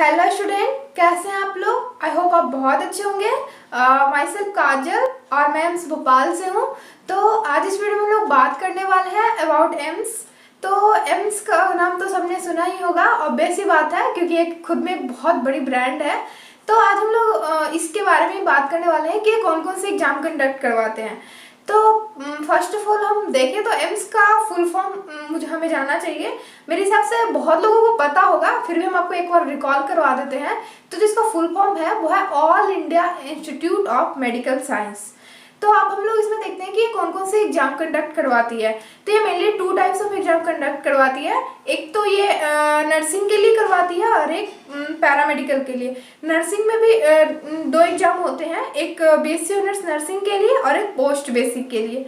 Hello student, कैसे हैं आप लोग। आई होप आप बहुत अच्छे होंगे। माई सेल्फ काजल और मैं एम्स भोपाल से हूँ। तो आज इस वीडियो में हम लोग बात करने वाले हैं अबाउट एम्स। तो एम्स का नाम तो सबने सुना ही होगा, ऑब्वियस सी बात है क्योंकि ये खुद में एक बहुत बड़ी ब्रांड है। तो आज हम लोग इसके बारे में बात करने वाले हैं कि कौन कौन से एग्जाम कंडक्ट करवाते हैं। तो फर्स्ट ऑफ ऑल हम देखें तो एम्स का फुल फॉर्म हमें जानना चाहिए। मेरे हिसाब से बहुत लोगों को पता होगा, फिर भी हम आपको एक बार रिकॉल करवा देते हैं। तो जिसका फुल फॉर्म है वो है all India institute of medical science. तो अब हम लोग इसमें देखते हैं कि ये कौन कौन से एग्जाम कंडक्ट करवाती है। तो ये mainly 2 types of exam conduct करवाती है। एक तो ये नर्सिंग के लिए करवाती है और एक पैरामेडिकल के लिए। नर्सिंग में भी 2 एग्जाम होते हैं, एक बीएससी ऑनर्स नर्सिंग के लिए और एक पोस्ट बेसिक के लिए।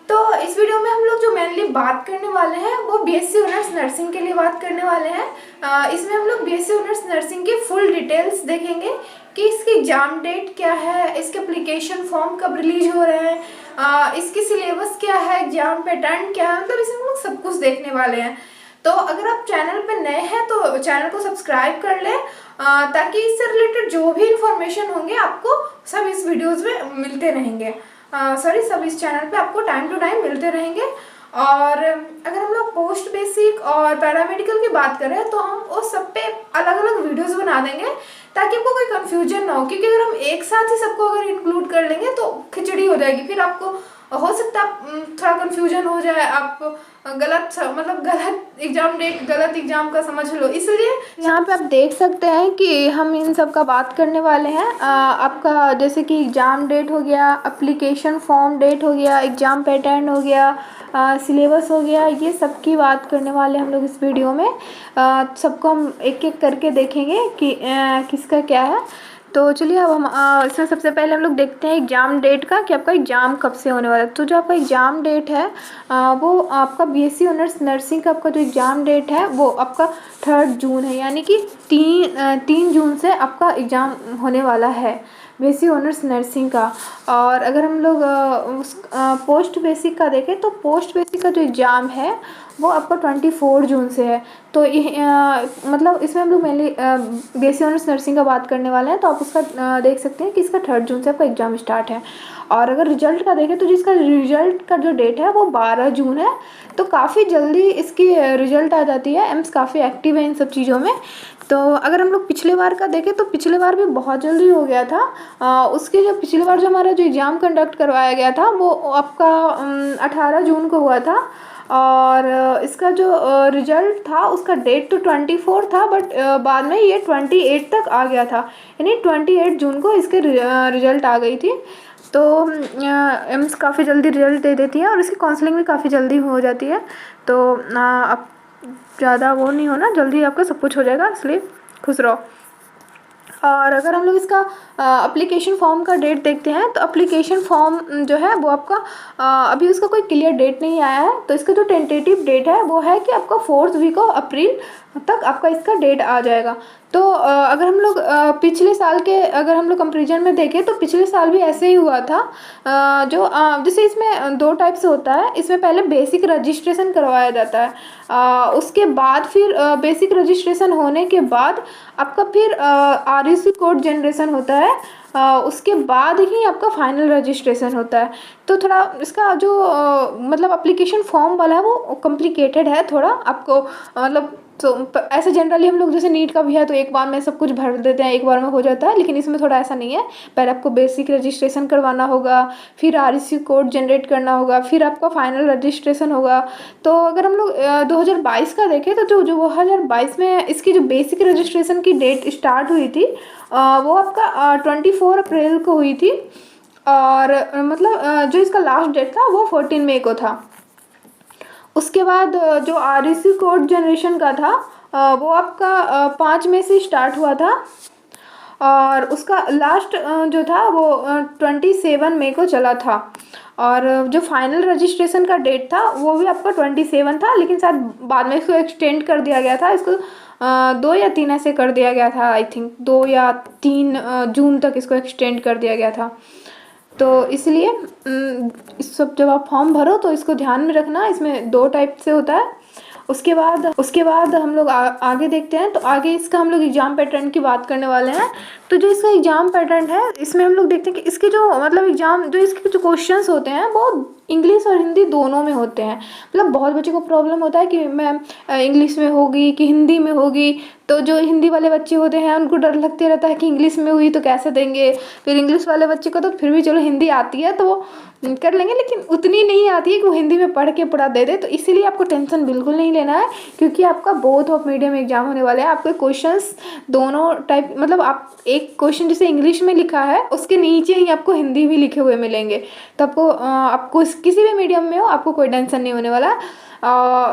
तो इस वीडियो में हम लोग जो मेनली बात करने वाले हैं वो बीएससी ऑनर्स नर्सिंग के लिए बात करने वाले हैं। इसमें हम लोग बीएससी ऑनर्स नर्सिंग की फुल डिटेल्स देखेंगे कि इसकी एग्जाम डेट क्या है, इसके एप्लीकेशन फॉर्म कब रिलीज हो रहे हैं, इसकी सिलेबस क्या है, एग्जाम पैटर्न क्या है, मतलब इसमें हम लोग सब कुछ देखने वाले हैं। तो अगर आप चैनल पे नए हैं तो चैनल को सब्सक्राइब कर लें, ताकि इससे रिलेटेड जो भी इंफॉर्मेशन होंगे आपको सब इस वीडियोज़ में मिलते रहेंगे। सब इस चैनल पे आपको टाइम टू टाइम मिलते रहेंगे। और अगर हम लोग पोस्ट बेसिक और पैरामेडिकल की बात करें तो हम उस सब पे अलग अलग वीडियोस बना देंगे ताकि आपको कोई कंफ्यूजन ना हो, क्योंकि अगर हम एक साथ ही सबको अगर इंक्लूड कर लेंगे तो खिचड़ी हो जाएगी। फिर आपको हो सकता है थोड़ा कंफ्यूजन हो जाए, आप गलत एग्जाम डेट गलत एग्जाम का समझ लो। इसलिए यहाँ पे आप देख सकते हैं कि हम इन सब का बात करने वाले हैं। आपका जैसे कि एग्ज़ाम डेट हो गया, एप्लीकेशन फॉर्म डेट हो गया, एग्ज़ाम पैटर्न हो गया, सिलेबस हो गया, ये सब की बात करने वाले हम लोग इस वीडियो में। सबको हम एक एक करके देखेंगे कि किसका क्या है। तो चलिए अब हम इसमें सबसे पहले हम लोग देखते हैं एग्ज़ाम डेट का कि आपका एग्ज़ाम कब से होने वाला है। तो जो आपका एग्ज़ाम डेट है वो आपका बीएससी ऑनर्स नर्सिंग का आपका जो एग्ज़ाम डेट है वो आपका 3 जून है, यानी कि 3 जून से आपका एग्ज़ाम होने वाला है बीएससी ऑनर्स नर्सिंग का। और अगर हम लोग पोस्ट बेसिक का देखें तो पोस्ट बेसिक का जो एग्ज़ाम है वो आपका 24 जून से है। तो ये मतलब इसमें हम लोग मेनली बीएससी ऑनर्स नर्सिंग का बात करने वाले हैं। तो आप उसका देख सकते हैं कि इसका 3 जून से आपका एग्ज़ाम स्टार्ट है। और अगर रिजल्ट का देखें तो जिसका रिजल्ट का जो डेट है वो 12 जून है। तो काफ़ी जल्दी इसकी रिजल्ट आ जाती है। एम्स काफ़ी एक्टिव है इन सब चीज़ों में। तो अगर हम लोग पिछले बार का देखें तो पिछले बार भी बहुत जल्दी हो गया था। उसके जो पिछले बार जो हमारा जो एग्ज़ाम कंडक्ट करवाया गया था वो आपका 18 जून को हुआ था। और इसका जो रिजल्ट था उसका डेट तो 24 था, बट बाद में ये 28 तक आ गया था, यानी 28 जून को इसके रिजल्ट आ गई थी। तो एम्स काफ़ी जल्दी रिजल्ट दे देती है और इसकी काउंसलिंग भी काफ़ी जल्दी हो जाती है। तो अब ज़्यादा वो नहीं होना, जल्दी आपका सब कुछ हो जाएगा, इसलिए खुश रहो। और अगर हम लोग इसका एप्लीकेशन फॉर्म का डेट देखते हैं तो एप्लीकेशन फॉर्म जो है वो आपका अभी उसका कोई क्लियर डेट नहीं आया है। तो इसका जो टेंटेटिव डेट है वो है कि आपका 4th वीक ऑफ अप्रैल तक आपका इसका डेट आ जाएगा। तो अगर हम लोग पिछले साल के अगर हम लोग कंपेरिजन में देखें तो पिछले साल भी ऐसे ही हुआ था। जैसे इसमें 2 टाइप से होता है। इसमें पहले बेसिक रजिस्ट्रेशन करवाया जाता है, उसके बाद फिर बेसिक रजिस्ट्रेशन होने के बाद आपका फिर आरयूसी कोड जनरेशन होता है, उसके बाद ही आपका फाइनल रजिस्ट्रेशन होता है। तो थोड़ा इसका जो मतलब एप्लीकेशन फॉर्म वाला है वो कॉम्प्लिकेटेड है थोड़ा आपको, मतलब तो ऐसे जनरली हम लोग जैसे नीट का भी है तो एक बार में सब कुछ भर देते हैं, एक बार में हो जाता है, लेकिन इसमें थोड़ा ऐसा नहीं है। पहले आपको बेसिक रजिस्ट्रेशन करवाना होगा, फिर आरयूसी कोड जनरेट करना होगा, फिर आपका फाइनल रजिस्ट्रेशन होगा। तो अगर हम लोग 2022 का देखें तो जो 2022 में इसकी जो बेसिक रजिस्ट्रेशन की डेट स्टार्ट हुई थी वो आपका 24 अप्रैल को हुई थी। और मतलब जो इसका लास्ट डेट था वो 14 मई को था। उसके बाद जो आरयूसी कोड जनरेशन का था वो आपका 5 मई से स्टार्ट हुआ था और उसका लास्ट जो था वो 27 मई को चला था। और जो फाइनल रजिस्ट्रेशन का डेट था वो भी आपका 27 था, लेकिन शायद बाद में इसको एक्सटेंड कर दिया गया था। इसको 2 या 3 ऐसे कर दिया गया था, आई थिंक 2 या 3 जून तक इसको एक्सटेंड कर दिया गया था। तो इसलिए इस सब जब आप फॉर्म भरो तो इसको ध्यान में रखना। इसमें 2 टाइप से होता है। उसके बाद हम लोग आगे देखते हैं। तो आगे इसका हम लोग एग्जाम पैटर्न की बात करने वाले हैं। तो जो इसका एग्जाम पैटर्न है, इसमें हम लोग देखते हैं कि इसके जो मतलब एग्जाम जो इसके जो क्वेश्चंस होते हैं वो इंग्लिश और हिंदी दोनों में होते हैं। मतलब बहुत बच्चों को प्रॉब्लम होता है कि मैम इंग्लिश में होगी कि हिंदी में होगी। तो जो हिंदी वाले बच्चे होते हैं उनको डर लगते रहता है कि इंग्लिश में हुई तो कैसे देंगे। फिर इंग्लिश वाले बच्चे को तो फिर भी चलो हिंदी आती है तो वो कर लेंगे, लेकिन उतनी नहीं आती है कि वो हिंदी में पढ़ के पूरा दे दे। तो इसीलिए आपको टेंशन बिल्कुल नहीं लेना है, क्योंकि आपका बोथ ऑफ मीडियम एग्जाम होने वाले हैं। आपके क्वेश्चंस दोनों टाइप, मतलब आप एक क्वेश्चन जैसे इंग्लिश में लिखा है उसके नीचे ही आपको हिंदी भी लिखे हुए मिलेंगे। तो आपको किसी भी मीडियम में हो आपको कोई टेंशन नहीं होने वाला।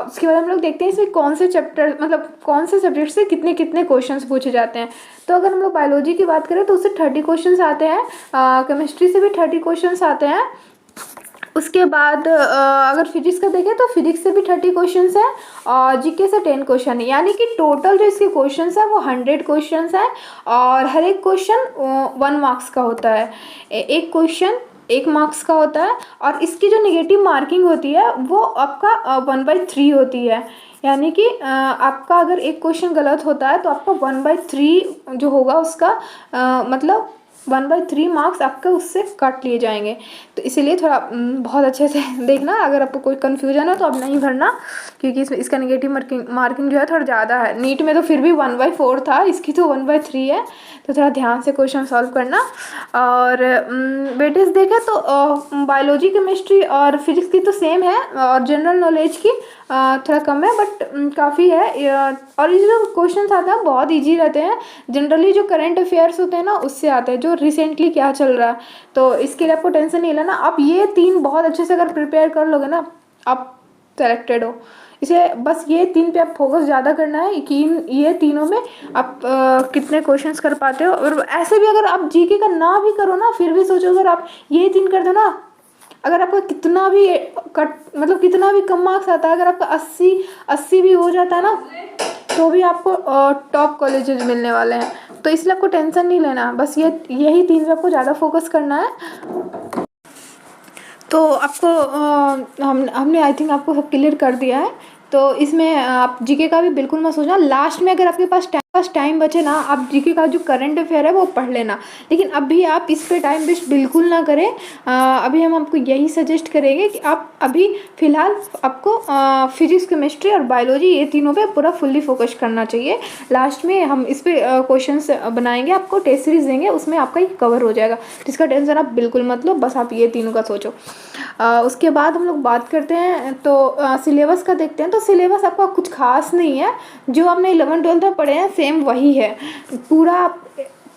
उसके बाद हम लोग देखते हैं इसमें कौन से चैप्टर मतलब कौन से सब्जेक्ट से कितने कितने क्वेश्चंस पूछे जाते हैं। तो अगर हम लोग बायोलॉजी की बात करें तो उससे 30 क्वेश्चंस आते हैं। केमिस्ट्री से भी 30 क्वेश्चंस आते हैं। उसके बाद अगर फिजिक्स का देखें तो फिजिक्स से भी 30 क्वेश्चंस है और जीके से 10 क्वेश्चन है। यानी कि टोटल जो इसके क्वेश्चंस है वो 100 क्वेश्चंस है और हर एक क्वेश्चन 1 मार्क्स का होता है। एक क्वेश्चन 1 मार्क्स का होता है और इसकी जो नेगेटिव मार्किंग होती है वो आपका 1/3 होती है। यानी कि आपका अगर एक क्वेश्चन गलत होता है तो आपका 1/3 जो होगा उसका मतलब 1/3 मार्क्स आपके उससे कट लिए जाएंगे। तो इसीलिए थोड़ा बहुत अच्छे से देखना। अगर आपको कोई कन्फ्यूजन हो तो आप नहीं भरना, क्योंकि इसका नेगेटिव मार्किंग जो है थोड़ा ज़्यादा है। नीट में तो फिर भी 1/4 था, इसकी तो 1/3 है। तो थोड़ा ध्यान से क्वेश्चन सॉल्व करना। और वेटेज देखें तो बायोलॉजी केमिस्ट्री और फिजिक्स की तो सेम है और जनरल नॉलेज की थोड़ा कम है, बट काफ़ी है। और ये जो क्वेश्चन आते हैं बहुत इजी रहते हैं। जनरली जो करंट अफेयर्स होते हैं ना उससे आते हैं, जो रिसेंटली क्या चल रहा है। तो इसके लिए आपको टेंशन नहीं लेना। आप ये 3 बहुत अच्छे से अगर प्रिपेयर कर लोगे ना आप सेलेक्टेड हो। इसे बस ये 3 पे आप फोकस ज़्यादा करना है कि ये तीनों में आप कितने क्वेश्चंस कर पाते हो। और ऐसे भी अगर आप जीके का ना भी करो ना फिर भी सोचो अगर आप ये 3 कर दो ना, अगर आपका कितना भी मतलब कितना भी कम मार्क्स आता है, अगर आपका 80 भी हो जाता है ना तो भी आपको टॉप कॉलेजेस मिलने वाले हैं। तो इसलिए आपको टेंशन नहीं लेना, बस यही 3 पे आपको ज़्यादा फोकस करना है। तो आपको हमने आई थिंक आपको सब क्लियर कर दिया है। तो इसमें आप जीके का भी बिल्कुल मत सोचना। लास्ट में अगर आपके पास टाइम बचे ना आप जीके का जो करंट अफेयर है वो पढ़ लेना, लेकिन अभी आप इस पे टाइम वेस्ट बिल्कुल ना करें। अभी हम आपको यही सजेस्ट करेंगे कि आप अभी फ़िलहाल आपको फिजिक्स केमिस्ट्री और बायोलॉजी ये तीनों पे पूरा फुल्ली फोकस करना चाहिए। लास्ट में हम इस पे क्वेश्चंस बनाएंगे, आपको टेस्ट सीरीज देंगे, उसमें आपका ये कवर हो जाएगा। इसका टेंशन आप बिल्कुल मत लो, बस आप ये तीनों का सोचो। उसके बाद हम लोग बात करते हैं तो सिलेबस का देखते हैं। तो सिलेबस आपका कुछ खास नहीं है, जो आपने 11-12 में पढ़े हैं सेम वही है। पूरा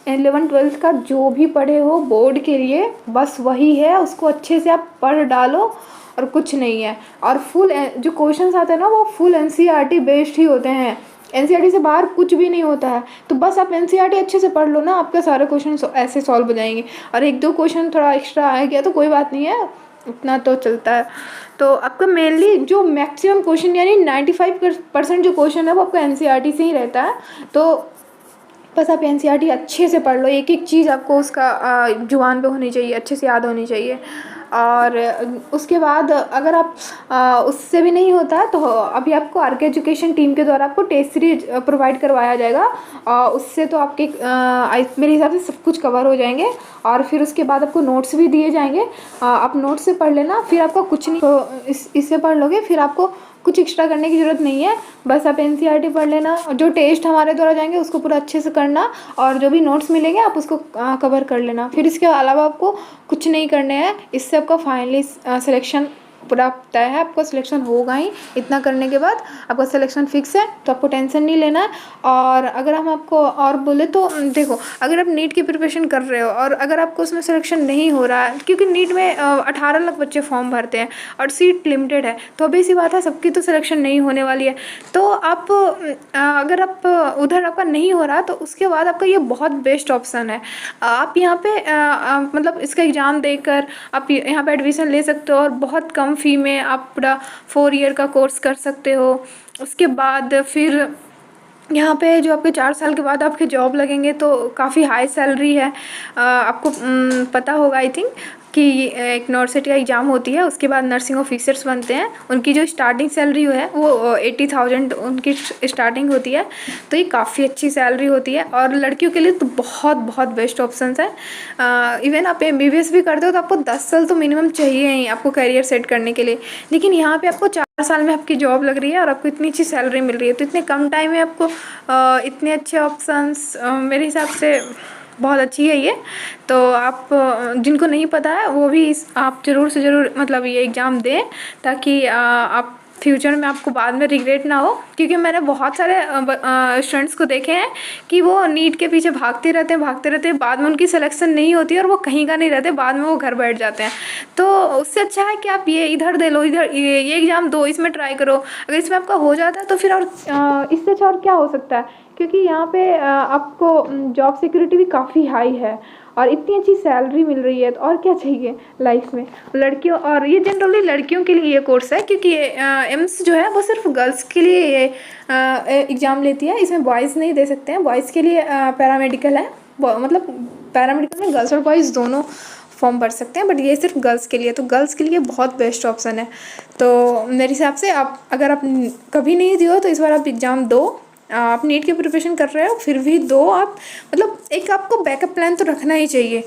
11-12 का जो भी पढ़े हो बोर्ड के लिए बस वही है, उसको अच्छे से आप पढ़ डालो और कुछ नहीं है। और फुल जो क्वेश्चंस आते हैं ना वो फुल एनसीईआरटी बेस्ड ही होते हैं, एनसीईआरटी से बाहर कुछ भी नहीं होता है। तो बस आप एनसीईआरटी अच्छे से पढ़ लो ना, आपके सारे क्वेश्चन ऐसे सॉल्व हो जाएंगे। और 1-2 क्वेश्चन थोड़ा एक्स्ट्रा आ गया तो कोई बात नहीं है, उतना तो चलता है। तो आपका मेनली जो मैक्सिमम क्वेश्चन यानी 95% जो क्वेश्चन है वो आपका एनसीईआरटी से ही रहता है। तो बस आप एनसीईआरटी अच्छे से पढ़ लो, एक एक चीज़ आपको उसका जुबान पे होनी चाहिए, अच्छे से याद होनी चाहिए। और उसके बाद अगर आप उससे भी नहीं होता तो अभी आपको आर के एजुकेशन टीम के द्वारा आपको टेस्ट सीरीज प्रोवाइड करवाया जाएगा। उससे तो आपके मेरे हिसाब से सब कुछ कवर हो जाएंगे। और फिर उसके बाद आपको नोट्स भी दिए जाएंगे, आप नोट्स से पढ़ लेना। फिर आपका कुछ नहीं, तो इससे पढ़ लोगे फिर आपको कुछ एक्स्ट्रा करने की ज़रूरत नहीं है। बस आप एनसीईआरटी पढ़ लेना और जो टेस्ट हमारे द्वारा जाएंगे उसको पूरा अच्छे से करना और जो भी नोट्स मिलेंगे आप उसको कवर कर लेना। फिर इसके अलावा आपको कुछ नहीं करने हैं। इससे आपका फाइनली सिलेक्शन पूरा तय है, आपका सिलेक्शन होगा ही। इतना करने के बाद आपका सिलेक्शन फिक्स है, तो आपको टेंशन नहीं लेना है। और अगर हम आपको और बोले तो देखो, अगर आप नीट की प्रिपरेशन कर रहे हो और अगर आपको उसमें सिलेक्शन नहीं हो रहा है, क्योंकि नीट में 18 लाख बच्चे फॉर्म भरते हैं और सीट लिमिटेड है, तो अभी सी बात है सबकी तो सिलेक्शन नहीं होने वाली है। तो आप अगर आप उधर आपका नहीं हो रहा तो उसके बाद आपका ये बहुत बेस्ट ऑप्शन है। आप यहाँ पे मतलब इसका एग्ज़ाम देकर आप यहाँ पे एडमिशन ले सकते हो और बहुत कम फ़ी में आप पूरा 4 ईयर का कोर्स कर सकते हो। उसके बाद फिर यहाँ पे जो आपके 4 साल के बाद आपके जॉब लगेंगे तो काफ़ी हाई सैलरी है, आपको पता होगा आई थिंक। कि एक यूनिवर्सिटी का एग्ज़ाम होती है, उसके बाद नर्सिंग ऑफिसर्स बनते हैं। उनकी जो स्टार्टिंग सैलरी है वो 80,000 उनकी स्टार्टिंग होती है। तो ये काफ़ी अच्छी सैलरी होती है और लड़कियों के लिए तो बहुत बहुत बेस्ट ऑप्शंस है। इवन आप MBBS भी करते हो तो आपको 10 साल तो मिनिमम चाहिए ही आपको करियर सेट करने के लिए। लेकिन यहाँ पे आपको 4 साल में आपकी जॉब लग रही है और आपको इतनी अच्छी सैलरी मिल रही है। तो इतने कम टाइम में आपको इतने अच्छे ऑप्शंस, मेरे हिसाब से बहुत अच्छी है ये। तो आप जिनको नहीं पता है वो भी आप ज़रूर से ज़रूर मतलब ये एग्ज़ाम दें, ताकि आप फ्यूचर में आपको बाद में रिग्रेट ना हो। क्योंकि मैंने बहुत सारे स्टूडेंट्स को देखे हैं कि वो नीट के पीछे भागते रहते हैं, बाद में उनकी सिलेक्शन नहीं होती और वो कहीं का नहीं रहते, बाद में वो घर बैठ जाते हैं। तो उससे अच्छा है कि आप ये इधर दे लो, इधर ये एग्ज़ाम दो, इसमें ट्राई करो। अगर इसमें आपका हो जाता है तो फिर और इससे अच्छा और क्या हो सकता है। क्योंकि यहाँ पे आपको जॉब सिक्योरिटी भी काफ़ी हाई है और इतनी अच्छी सैलरी मिल रही है, तो और क्या चाहिए लाइफ में लड़कियों। और ये जनरली लड़कियों के लिए ये कोर्स है, क्योंकि ये एम्स जो है वो सिर्फ गर्ल्स के लिए ये एग्ज़ाम लेती है। इसमें बॉयज़ नहीं दे सकते हैं। बॉयज़ के लिए पैरामेडिकल है, मतलब पैरामेडिकल में गर्ल्स और बॉयज़ दोनों फॉर्म भर सकते हैं, बट ये सिर्फ गर्ल्स के लिए। तो गर्ल्स के लिए बहुत बेस्ट ऑप्शन है। तो मेरे हिसाब से आप अगर आप कभी नहीं दिए हो तो इस बार आप एग्ज़ाम दो। आप नीट की प्रिपरेशन कर रहे हो फिर भी दो आप, मतलब एक आपको बैकअप प्लान तो रखना ही चाहिए,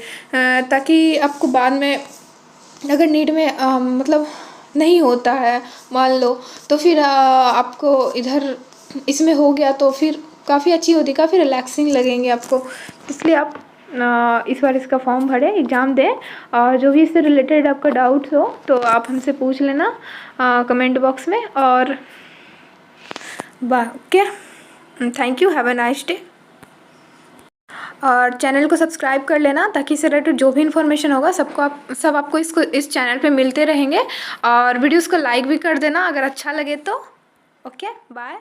ताकि आपको बाद में अगर नीट में मतलब नहीं होता है मान लो, तो फिर आपको इधर इसमें हो गया तो फिर काफ़ी अच्छी होती, काफ़ी रिलैक्सिंग लगेंगे आपको। इसलिए आप इस बार इसका फॉर्म भरें, एग्ज़ाम दें। और जो भी इससे रिलेटेड आपका डाउट्स हो तो आप हमसे पूछ लेना कमेंट बॉक्स में। और okay, thank you, have a nice day. और चैनल को सब्सक्राइब कर लेना, ताकि इससे रिलेटेड जो भी इन्फॉर्मेशन होगा सब आपको इस चैनल पे मिलते रहेंगे। और वीडियोस को लाइक भी कर देना अगर अच्छा लगे तो। Okay, bye.